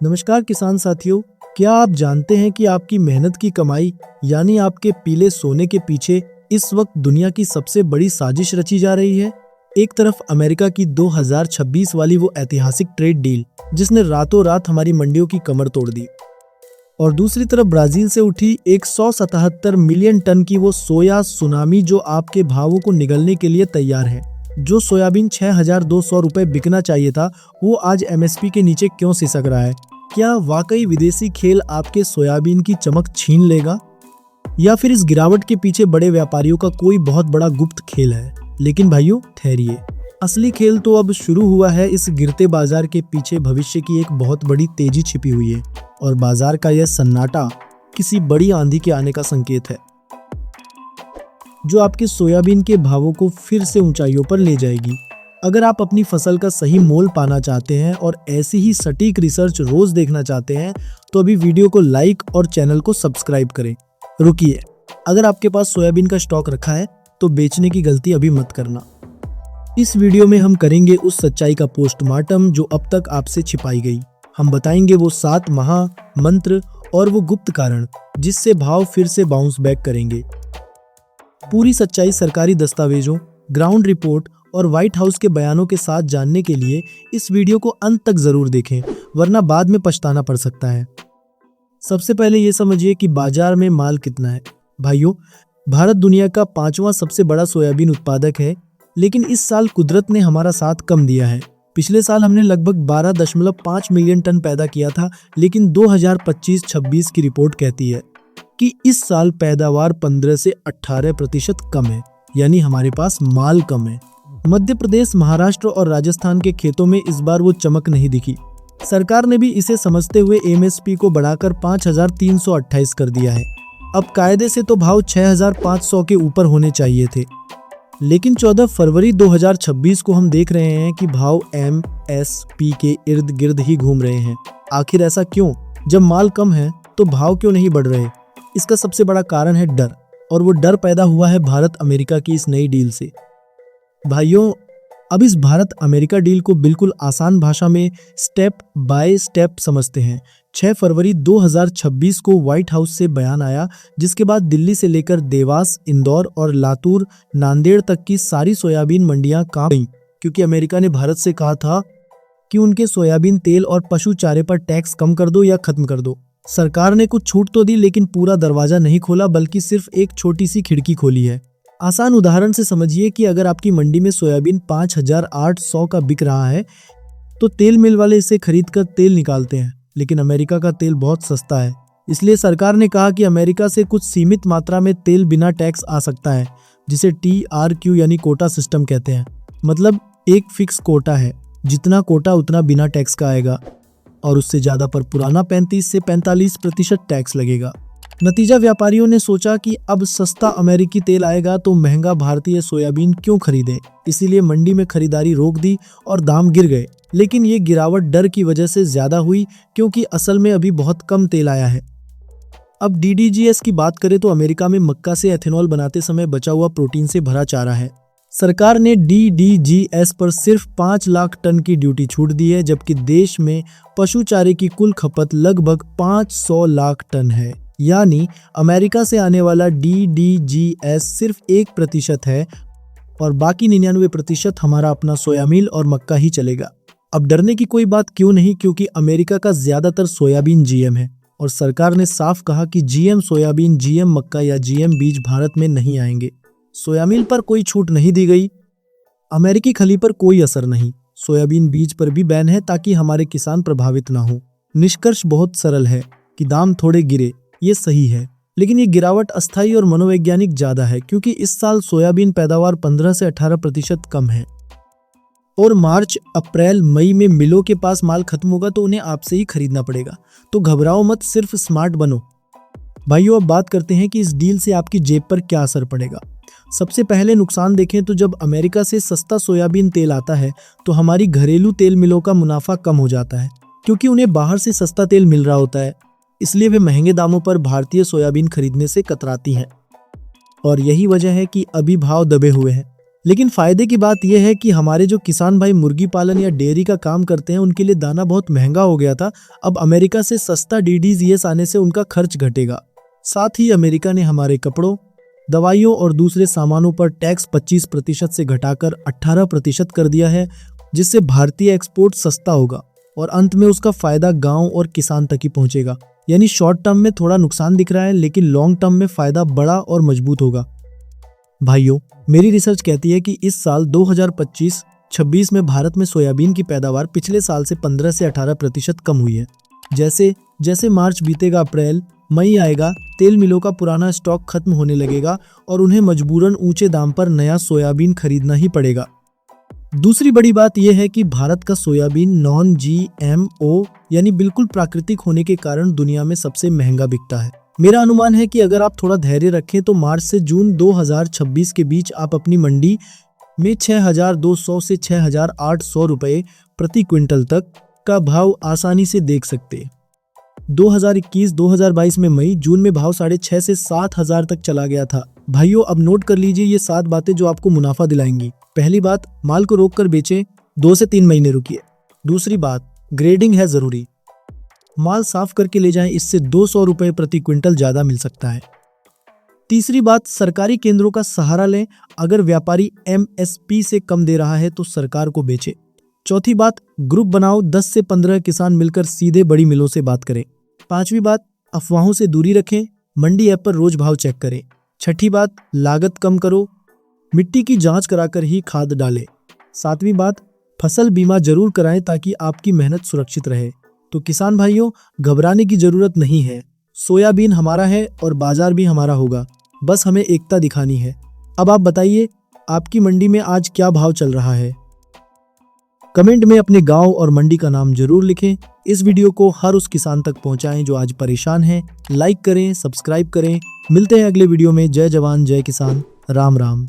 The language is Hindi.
नमस्कार किसान साथियों, क्या आप जानते हैं कि आपकी मेहनत की कमाई यानी आपके पीले सोने के पीछे इस वक्त दुनिया की सबसे बड़ी साजिश रची जा रही है। एक तरफ अमेरिका की 2026 वाली वो ऐतिहासिक ट्रेड डील जिसने रातों रात हमारी मंडियों की कमर तोड़ दी, और दूसरी तरफ ब्राजील से उठी 177 मिलियन टन की वो सोया सुनामी जो आपके भावों को निगलने के लिए तैयार है। जो सोयाबीन 6,200 रुपए बिकना चाहिए था, वो आज एमएसपी के नीचे क्यों सिसक रहा है? क्या वाकई विदेशी खेल आपके सोयाबीन की चमक छीन लेगा, या फिर इस गिरावट के पीछे बड़े व्यापारियों का कोई बहुत बड़ा गुप्त खेल है? लेकिन भाइयों ठहरिए, असली खेल तो अब शुरू हुआ है। इस गिरते बाजार के पीछे भविष्य की एक बहुत बड़ी तेजी छिपी हुई है, और बाजार का यह सन्नाटा किसी बड़ी आंधी के आने का संकेत है जो आपके सोयाबीन के भावों को फिर से ऊंचाइयों पर ले जाएगी। अगर आप अपनी फसल का सही मोल पाना चाहते हैं और ऐसी ही सटीक रिसर्च रोज देखना चाहते हैं तो अभी वीडियो को लाइक और चैनल को सब्सक्राइब करें। रुकिए, अगर आपके पास सोयाबीन का स्टॉक रखा है तो बेचने की गलती अभी मत करना। इस वीडियो में हम करेंगे उस सच्चाई का पोस्टमार्टम जो अब तक आपसे छिपाई गई। हम बताएंगे वो 7 महा मंत्र और वो गुप्त कारण जिससे भाव फिर से बाउंस बैक करेंगे। पूरी सच्चाई सरकारी दस्तावेजों, ग्राउंड रिपोर्ट और व्हाइट हाउस के बयानों के साथ जानने के लिए इस वीडियो को अंत तक जरूर देखें, वरना बाद में पछताना पड़ सकता है। सबसे पहले ये समझिए कि बाजार में माल कितना है। भाइयों, भारत दुनिया का 5वां सबसे बड़ा सोयाबीन उत्पादक है, लेकिन इस साल कुदरत ने हमारा साथ कम दिया है। पिछले साल हमने लगभग 12.5 मिलियन टन पैदा किया था, लेकिन 2025-26 की रिपोर्ट कहती है कि इस साल पैदावार 15 से 18% कम है, यानी हमारे पास माल कम है। मध्य प्रदेश, महाराष्ट्र और राजस्थान के खेतों में इस बार वो चमक नहीं दिखी। सरकार ने भी इसे समझते हुए एमएसपी को बढ़ाकर 5,328 कर दिया है। अब कायदे से तो भाव 6,500 के ऊपर होने चाहिए थे, लेकिन 14 फरवरी 2026 को हम देख रहे हैं कि भाव एमएसपी के इर्द गिर्द ही घूम रहे हैं। आखिर ऐसा क्यों? जब माल कम है तो भाव क्यों नहीं बढ़ रहे? इसका सबसे बड़ा कारण है डर, और वो डर पैदा हुआ है भारत अमेरिका की इस नई डील से। भाइयों, अब इस भारत अमेरिका डील को बिल्कुल आसान भाषा में स्टेप बाय स्टेप समझते हैं। 6 फरवरी 2026 को व्हाइट हाउस से बयान आया, जिसके बाद दिल्ली से लेकर देवास, इंदौर और लातूर, नांदेड़ तक की सारी सोयाबीन मंडियां कांप गईं, क्योंकि अमेरिका ने भारत से कहा था कि उनके सोयाबीन तेल और पशु चारे पर टैक्स कम कर दो या खत्म कर दो। सरकार ने कुछ छूट तो दी, लेकिन पूरा दरवाजा नहीं खोला, बल्कि सिर्फ एक छोटी सी खिड़की खोली है। आसान उदाहरण से समझिए कि अगर आपकी मंडी में सोयाबीन 5,800 का बिक रहा है तो तेल मिल वाले इसे खरीदकर तेल निकालते हैं, लेकिन अमेरिका का तेल बहुत सस्ता है। इसलिए सरकार ने कहा कि अमेरिका से कुछ सीमित मात्रा में तेल बिना टैक्स आ सकता है, जिसे TRQ यानी कोटा सिस्टम कहते हैं। मतलब एक फिक्स कोटा है, जितना कोटा उतना बिना टैक्स का आएगा, और उससे ज्यादा पर पुराना 35 से 45% टैक्स लगेगा। नतीजा, व्यापारियों ने सोचा कि अब सस्ता अमेरिकी तेल आएगा तो महंगा भारतीय सोयाबीन क्यों खरीदें, इसीलिए मंडी में खरीदारी रोक दी और दाम गिर गए। लेकिन ये गिरावट डर की वजह से ज्यादा हुई, क्योंकि असल में अभी बहुत कम तेल आया है। अब DDGS की बात करें तो अमेरिका में मक्का से एथेनॉल बनाते समय बचा हुआ प्रोटीन से भरा चारा है। सरकार ने DDGS पर सिर्फ 5 लाख टन की ड्यूटी छूट दी है, जबकि देश में पशु चारे की कुल खपत लगभग 500 लाख टन है। यानी अमेरिका से आने वाला DDGS सिर्फ 1% है, और बाकी 99% हमारा अपना सोयामील और मक्का ही चलेगा। अब डरने की कोई बात क्यों नहीं, क्योंकि अमेरिका का ज्यादातर सोयाबीन GM है, और सरकार ने साफ कहा कि GM सोयाबीन, GM मक्का या GM बीज भारत में नहीं आएंगे। सोयामील पर कोई छूट नहीं दी गई, अमेरिकी खली पर कोई असर नहीं, सोयाबीन बीज पर भी बैन है ताकि हमारे किसान प्रभावित ना हो। निष्कर्ष बहुत सरल है कि दाम थोड़े गिरे, ये सही है, लेकिन ये गिरावट अस्थायी और मनोवैज्ञानिक ज्यादा है, क्योंकि इस साल सोयाबीन पैदावार 15 से 18% कम है, और मार्च, अप्रैल, मई में मिलों के पास माल खत्म होगा तो उन्हें आपसे ही खरीदना पड़ेगा। तो घबराओ मत, सिर्फ स्मार्ट बनो। भाइयों, अब बात करते हैं कि इस डील से आपकी जेब पर क्या असर पड़ेगा। सबसे पहले नुकसान देखें तो जब अमेरिका से सस्ता सोयाबीन तेल आता है तो हमारी घरेलू तेल मिलों का मुनाफा कम हो जाता है, क्योंकि उन्हें बाहर से सस्ता तेल मिल रहा होता है। इसलिए वे महंगे दामों पर भारतीय सोयाबीन खरीदने से कतराती हैं, और यही वजह है कि अभी भाव दबे हुए हैं। लेकिन फायदे की बात यह है कि हमारे जो किसान भाई मुर्गी पालन या डेयरी का काम करते हैं उनके लिए दाना बहुत महंगा हो गया था। अब अमेरिका से सस्ता DDGS आने से उनका खर्च घटेगा। साथ ही अमेरिका ने हमारे कपड़ों, दवाइयों और दूसरे सामानों पर टैक्स 25% से घटाकर 18% कर दिया है, जिससे भारतीय एक्सपोर्ट सस्ता होगा और अंत में उसका फायदा गांव और किसान तक ही पहुंचेगा। यानी शॉर्ट टर्म में थोड़ा नुकसान दिख रहा है, लेकिन लॉन्ग टर्म में फायदा बड़ा और मजबूत होगा। भाइयों, मेरी रिसर्च कहती है कि इस साल 2025-26 में भारत में सोयाबीन की पैदावार पिछले साल से 15 से 18% कम हुई है। जैसे जैसे मार्च बीतेगा, अप्रैल मई आएगा, तेल मिलों का पुराना स्टॉक खत्म होने लगेगा और उन्हें मजबूरन ऊंचे दाम पर नया सोयाबीन खरीदना ही पड़ेगा। दूसरी बड़ी बात यह है कि भारत का सोयाबीन नॉन GMO यानी बिल्कुल प्राकृतिक होने के कारण दुनिया में सबसे महंगा बिकता है। मेरा अनुमान है कि अगर आप थोड़ा धैर्य रखें तो मार्च से जून 2026 के बीच आप अपनी मंडी में 6,200 से 6,800 रुपये प्रति क्विंटल तक का भाव आसानी से देख सकते हैं। 2021-2022 में मई जून में भाव 6,500 से 7,000 तक चला गया था। भाइयों, अब नोट कर लीजिए ये 7 बातें जो आपको मुनाफा दिलाएंगी। पहली बात, माल को रोक कर बेचें, 2 से 3 महीने रुकिए। दूसरी बात, ग्रेडिंग है जरूरी, माल साफ करके ले जाएं, इससे 200 रुपये प्रति क्विंटल ज्यादा मिल सकता है। तीसरी बात, सरकारी केंद्रों का सहारा लें, अगर व्यापारी MSP से कम दे रहा है तो सरकार को बेचे। चौथी बात, ग्रुप बनाओ, 10 से 15 किसान मिलकर सीधे बड़ी मिलों से बात करें। पांचवी बात, अफवाहों से दूरी रखें, मंडी ऐप पर रोज भाव चेक करें। छठी बात, लागत कम करो, मिट्टी की जांच कराकर ही खाद डालें। सातवीं बात, फसल बीमा जरूर कराएं ताकि आपकी मेहनत सुरक्षित रहे। तो किसान भाइयों, घबराने की जरूरत नहीं है, सोयाबीन हमारा है और बाजार भी हमारा होगा, बस हमें एकता दिखानी है। अब आप बताइए, आपकी मंडी में आज क्या भाव चल रहा है? कमेंट में अपने गांव और मंडी का नाम जरूर लिखें। इस वीडियो को हर उस किसान तक पहुंचाएं जो आज परेशान है। लाइक करें, सब्सक्राइब करें। मिलते हैं अगले वीडियो में। जय जवान जय किसान, राम राम।